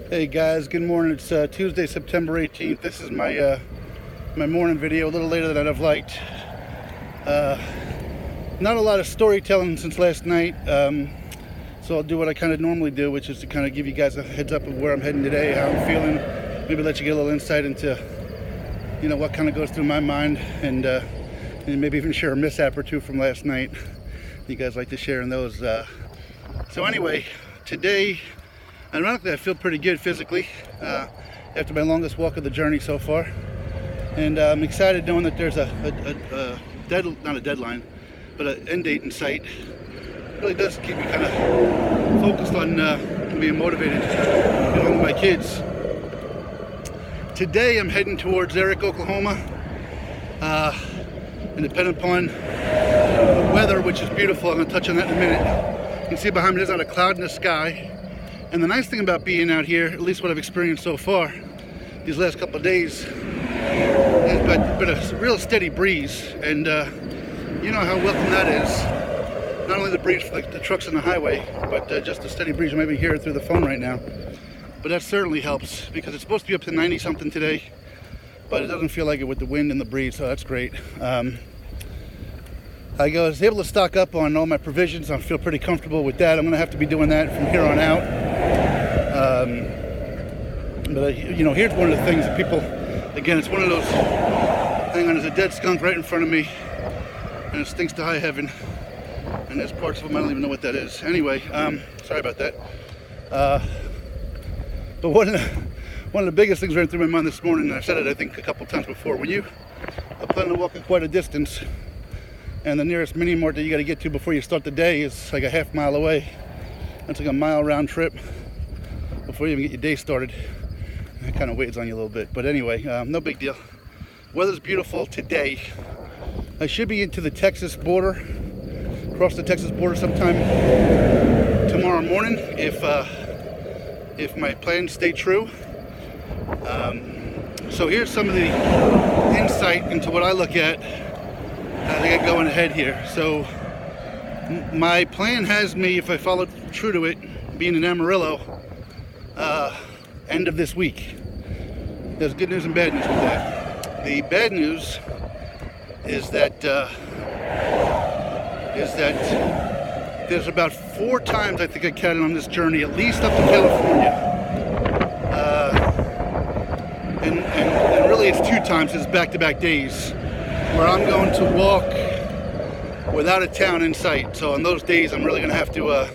Hey guys, good morning. It's Tuesday, September 18th. This is my my morning video, a little later than I'd have liked. Not a lot of storytelling since last night, so I'll do what I kind of normally do, which is to kind of give you guys a heads up of where I'm heading today, how I'm feeling, maybe let you get a little insight into, you know, what kind of goes through my mind, and maybe even share a mishap or two from last night. You guys like to share in those. So anyway, today, ironically, I feel pretty good physically after my longest walk of the journey so far, and I'm excited knowing that there's not a deadline, but an end date in sight. It really does keep me kind of focused on being motivated along with my kids. Today I'm heading towards Eric, Oklahoma, and depending upon the weather, which is beautiful, I'm going to touch on that in a minute. You can see behind me there's not a cloud in the sky. And the nice thing about being out here, at least what I've experienced so far, these last couple of days, has been a real steady breeze. And you know how welcome that is. Not only the breeze for the trucks on the highway, but just the steady breeze. You might be hearing through the phone right now. But that certainly helps, because it's supposed to be up to 90 something today, but it doesn't feel like it with the wind and the breeze, so that's great. I was able to stock up on all my provisions. I feel pretty comfortable with that. I'm going to have to be doing that from here on out. But you know, here's one of the things that people, again, it's one of those, hang on, there's a dead skunk right in front of me, and it stinks to high heaven, and there's parts of them I don't even know what that is. Anyway, sorry about that. But one of the biggest things ran through my mind this morning, and I've said it I think a couple times before, when you are planning to walk quite a distance, and the nearest mini mart that you got to get to before you start the day is like a half mile away. That's like a mile round trip before you even get your day started. It kind of weighs on you a little bit, but anyway, no big deal. Weather's beautiful today. I should be into the Texas border, across the Texas border sometime tomorrow morning if my plans stay true. So here's some of the insight into what I look at as I get going ahead here. So my plan has me, if I follow true to it, being in Amarillo end of this week. There's good news and bad news with that. The bad news is that there's about 4 times I think I counted on this journey, at least up to California. And really it's 2 times, it's back-to-back days, where I'm going to walk without a town in sight. So on those days I'm really going to have to,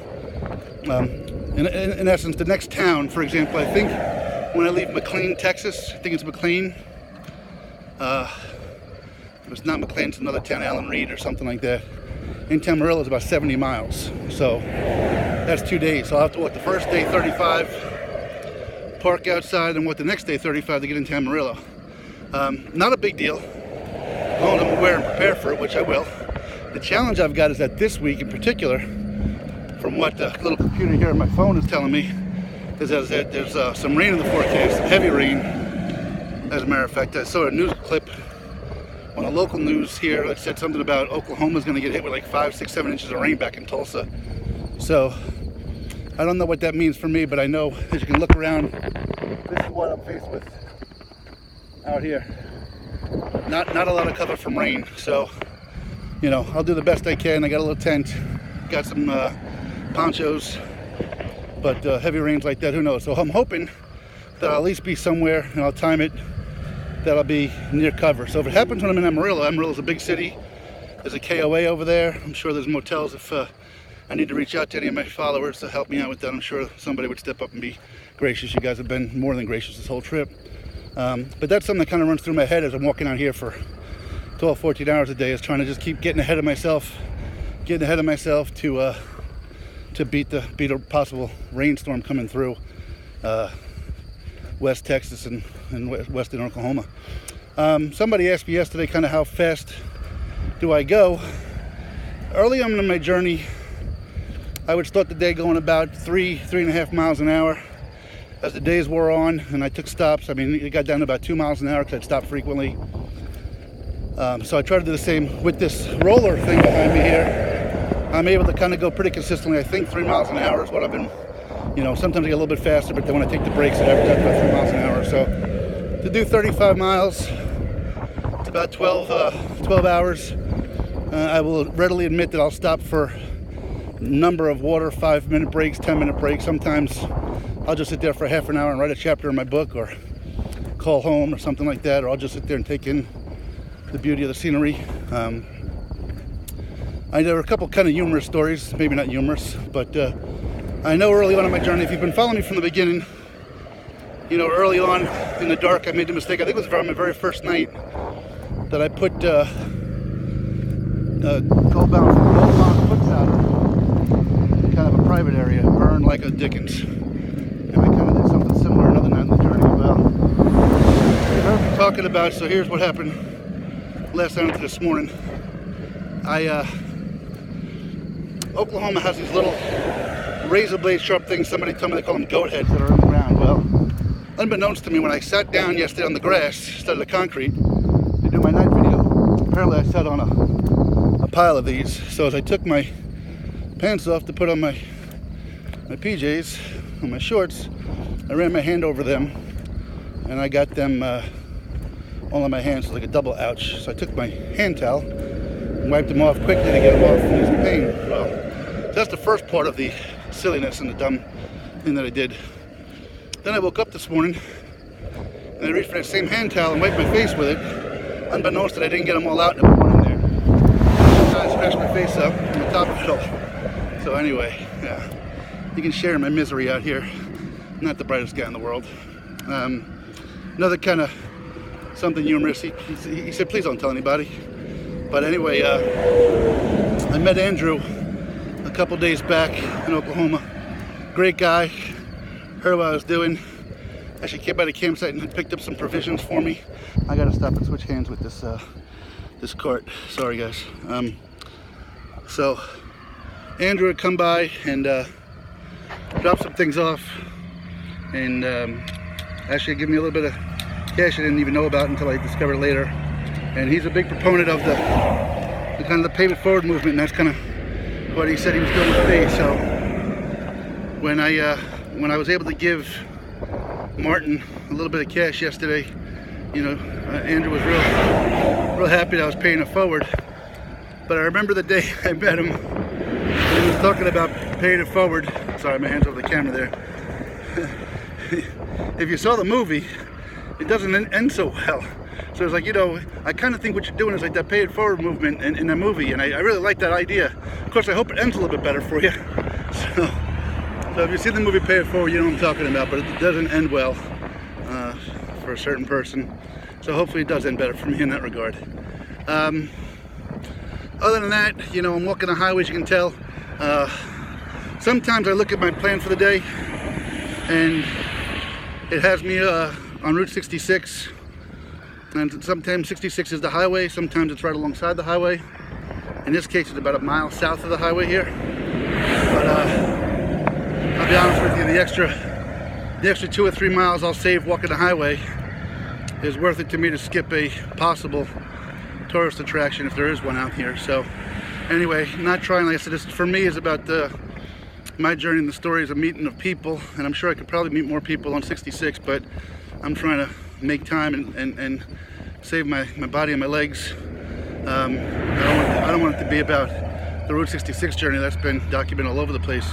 in essence, the next town, for example, I think when I leave McLean, Texas, I think it's McLean. If it's not McLean, it's another town, Allen Reed or something like that. In Amarillo is about 70 miles. So that's 2 days. So I'll have to walk the first day 35, park outside, and walk the next day 35 to get into Amarillo. Not a big deal. As long as I'm aware and prepared for it, which I will. The challenge I've got is that this week in particular, from what the little computer here on my phone is telling me, is that there's some rain in the forecast, heavy rain. As a matter of fact, I saw a news clip on the local news here that said something about Oklahoma's going to get hit with like 5, 6, 7 inches of rain back in Tulsa. So I don't know what that means for me, but I know, as you can look around, this is what I'm faced with out here. Not a lot of cover from rain, so you know, I'll do the best I can. I got a little tent, got some ponchos, but heavy rains like that, who knows? So I'm hoping that I'll at least be somewhere, and I'll time it, that I'll be near cover. So if it happens when I'm in Amarillo, Amarillo's a big city. There's a KOA over there. I'm sure there's motels. If I need to reach out to any of my followers to help me out with that, I'm sure somebody would step up and be gracious. You guys have been more than gracious this whole trip. But that's something that kind of runs through my head as I'm walking out here for 12, 14 hours a day, is trying to just keep getting ahead of myself to beat a possible rainstorm coming through West Texas and western Oklahoma. Somebody asked me yesterday kind of how fast do I go. Early on in my journey, I would start the day going about 3.5 miles an hour. As the days wore on and I took stops, I mean, it got down to about 2 miles an hour because I'd stop frequently. So I try to do the same with this roller thing behind me here. I'm able to kind of go pretty consistently. I think 3 miles an hour is what I've been sometimes I get a little bit faster, but then when I take the brakes, it averages out about 3 miles an hour. So to do 35 miles, it's about 12 hours. I will readily admit that I'll stop for a number of water, 5-minute breaks, 10-minute breaks. Sometimes I'll just sit there for half an hour and write a chapter in my book, or call home or something like that, or I'll just sit there and take in the beauty of the scenery. There were a couple kind of humorous stories, maybe not humorous, but I know early on in my journey, if you've been following me from the beginning, early on in the dark, I made the mistake, I think it was from my very first night, that I put cold bound foot powder in kind of a private area, burned like a Dickens. And I kind of did something similar another night in the journey. Well, we're talking about, so here's what happened last night into this morning. Oklahoma has these little razor blade sharp things. Somebody told me they call them goat heads that are on the ground. Well, unbeknownst to me, when I sat down yesterday on the grass instead of the concrete to do my night video, apparently I sat on a pile of these. So as I took my pants off to put on my PJs, on my shorts, I ran my hand over them and I got them all on my hands, like a double ouch. So I took my hand towel and wiped them off quickly to get them off from losing pain. Well, that's the first part of the silliness and the dumb thing that I did. Then I woke up this morning and I reached for that same hand towel and wiped my face with it, unbeknownst that I didn't get them all out and I put one in there. I scratched my face up on the top of it all. So anyway, yeah, you can share my misery out here. I'm not the brightest guy in the world. Another kind of something humorous. He said, please don't tell anybody. But anyway, I met Andrew a couple days back in Oklahoma. Great guy. Heard what I was doing. Actually came by the campsite and picked up some provisions for me. I gotta stop and switch hands with this cart. Sorry guys. So Andrew had come by and dropped some things off, and actually give me a little bit of cash I didn't even know about until I discovered later. And he's a big proponent of the kind of the pay it forward movement, and that's kind of what he said he was doing with me. So when I was able to give Martin a little bit of cash yesterday, Andrew was real happy that I was paying it forward. But I remember the day I met him, and he was talking about paying it forward. Sorry, my hand's over the camera there. If you saw the movie, it doesn't end so well. So it's like, I kind of think what you're doing is like that pay it forward movement in a movie, and I really like that idea. Of course, I hope it ends a little bit better for you. So if you see the movie Pay It Forward, you know what I'm talking about, but it doesn't end well for a certain person. So hopefully it does end better for me in that regard. Other than that, I'm walking the highways, you can tell. Sometimes I look at my plan for the day, and it has me on Route 66. And sometimes 66 is the highway, sometimes it's right alongside the highway. In this case, it's about a mile south of the highway here. But I'll be honest with you, the extra 2 or 3 miles I'll save walking the highway is worth it to me to skip a possible tourist attraction if there is one out here. So anyway, not trying, like I said, this for me is about my journey, and the stories of meeting of people, and I'm sure I could probably meet more people on 66, but I'm trying to make time and save my body and my legs. I don't want it to be about the Route 66 journey that's been documented all over the place.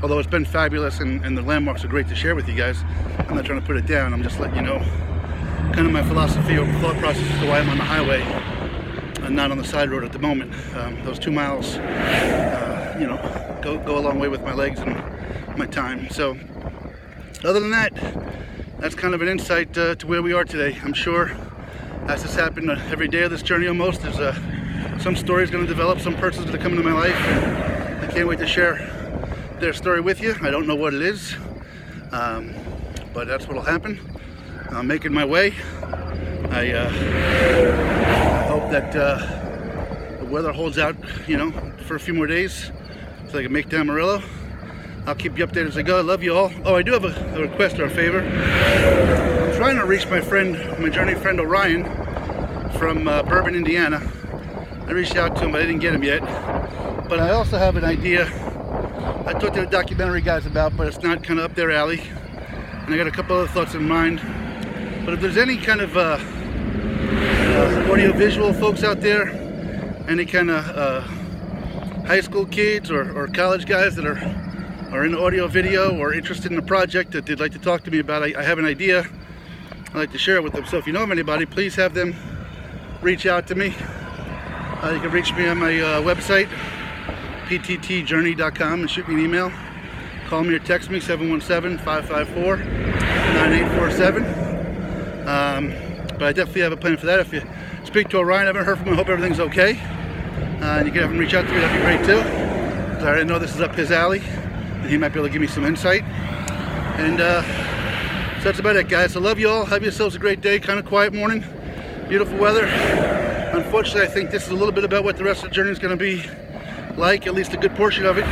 Although it's been fabulous and the landmarks are great to share with you guys. I'm not trying to put it down, I'm just letting you know kind of my philosophy or thought process as to why I'm on the highway and not on the side road at the moment. Those 2 miles, go a long way with my legs and my time. So other than that, that's kind of an insight to where we are today. I'm sure as this happened every day of this journey almost, there's some stories going to develop, some person's going to come into my life, and I can't wait to share their story with you. I don't know what it is, but that's what'll happen. I'm making my way. I hope that the weather holds out, for a few more days so I can make down Amarillo. I'll keep you updated as I go. I love you all. Oh, I do have a request or a favor. I'm trying to reach my journey friend Orion from Bourbon, Indiana. I reached out to him, but I didn't get him yet. But I also have an idea. I I talked to the documentary guys about, but it's not kind of up their alley. And I got a couple other thoughts in mind. But if there's any kind of audio-visual folks out there, any kind of high school kids or college guys that are in audio video or interested in a project that they'd like to talk to me about, I have an idea. I'd like to share it with them. So if you know of anybody, please have them reach out to me. You can reach me on my website, pttjourney.com, and shoot me an email. Call me or text me, 717-554-9847. But I definitely have a plan for that. If you speak to Orion, I haven't heard from him, I hope everything's okay. And you can have him reach out to me, that'd be great too. I already know this is up his alley, and he might be able to give me some insight. And so that's about it, guys. I love you all. Have yourselves a great day. Kind of quiet morning. Beautiful weather. Unfortunately, I think this is a little bit about what the rest of the journey is going to be like, at least a good portion of it.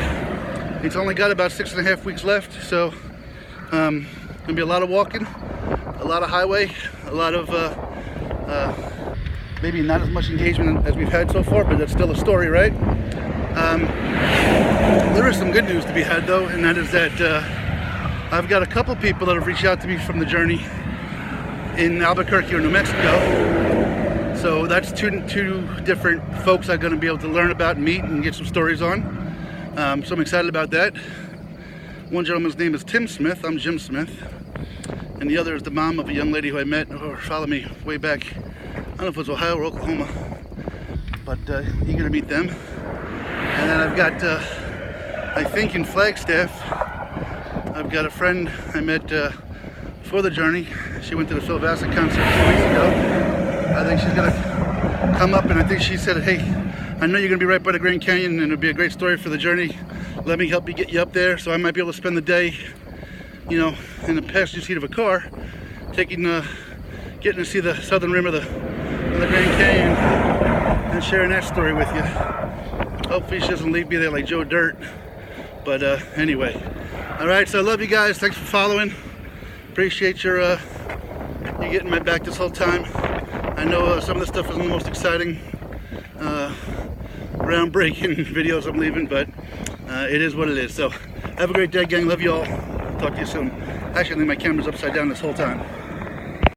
It's only got about 6.5 weeks left, so going to be a lot of walking, a lot of highway, a lot of maybe not as much engagement as we've had so far, but that's still a story, right? There is some good news to be had though, and that is that I've got a couple people that have reached out to me from the journey in Albuquerque or New Mexico. So that's two different folks I'm going to be able to learn about and meet and get some stories on. So I'm excited about that. One gentleman's name is Tim Smith. I'm Jim Smith. And the other is the mom of a young lady who I met or followed me way back. I don't know if it was Ohio or Oklahoma, but eager to meet them. And then I've got, I think in Flagstaff, I've got a friend I met before the journey. She went to the Phil Bassett concert 2 weeks ago. I think she's gonna come up, and I think she said, hey, I know you're gonna be right by the Grand Canyon and it'll be a great story for the journey. Let me help you get you up there. So I might be able to spend the day, you know, in the passenger seat of a car, getting to see the southern rim of the Grand Canyon and sharing that story with you. Hopefully she doesn't leave me there like Joe Dirt. But anyway, all right, so I love you guys. Thanks for following. Appreciate you getting my back this whole time. I know some of this stuff isn't the most exciting, groundbreaking videos I'm leaving, but it is what it is. So have a great day, gang. Love you all. Talk to you soon. Actually, I think my camera's upside down this whole time.